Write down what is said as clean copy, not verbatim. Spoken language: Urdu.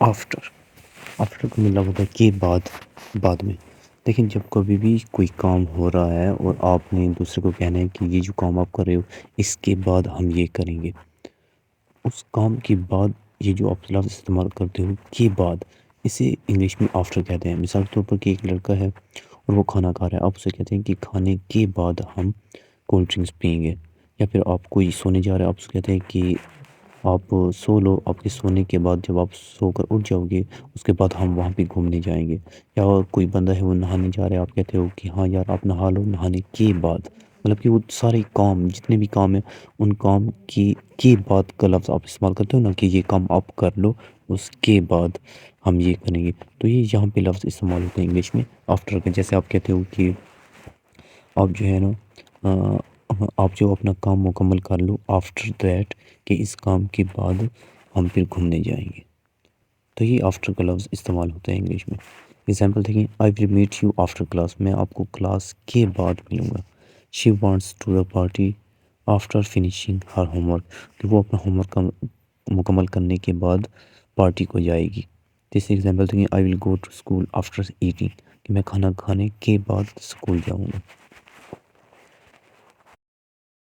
آفٹر آفٹر کا مطلب ہوتا ہے کہ بعد میں. دیکھیں جب کبھی بھی کوئی کام ہو رہا ہے اور آپ نے دوسرے کو کہنا ہے کہ یہ جو کام آپ کر رہے ہو اس کے بعد ہم یہ کریں گے، اس کام کے بعد یہ جو آپ لفظ استعمال کرتے ہو کے بعد، اسے انگلش میں آفٹر کہتے ہیں. مثال کے طور پر کہ ایک لڑکا ہے اور وہ کھانا کھا رہا ہے، آپ اسے کہتے ہیں کہ کھانے کے بعد ہم کولڈ ڈرنکس پئیں گے. یا پھر آپ کوئی سونے جا رہے ہیں، آپ اسے کہتے ہیں کہ آپ سو لو، آپ کے سونے کے بعد جب آپ سو کر اٹھ جاؤ گے اس کے بعد ہم وہاں پہ گھومنے جائیں گے. یا کوئی بندہ ہے وہ نہانے جا رہا ہے، آپ کہتے ہو کہ ہاں یار آپ نہا لو نہانے کے بعد. مطلب کہ وہ سارے کام جتنے بھی کام ہیں ان کام کے بعد کا لفظ آپ استعمال کرتے ہو نا، کہ یہ کام آپ کر لو اس کے بعد ہم یہ کریں گے. تو یہ یہاں پہ لفظ استعمال ہوتے ہیں انگلش میں آفٹر کا. جیسے آپ کہتے ہو کہ آپ جو ہے نا آپ جو اپنا کام مکمل کر لو آفٹر دیٹ، کہ اس کام کے بعد ہم پھر گھومنے جائیں گے. تو یہ آفٹر کا لفظ استعمال ہوتا ہے انگلش میں. اگزامپل دیکھیں، I will meet you after class, میں آپ کو کلاس کے بعد ملوں گا. She wants to the party after finishing her homework, کہ وہ اپنا ہوم ورک مکمل کرنے کے بعد پارٹی کو جائے گی. تیسری اگزامپل دیکھیں، I will go to school after eating, کہ میں کھانا کھانے کے بعد اسکول جاؤں گا.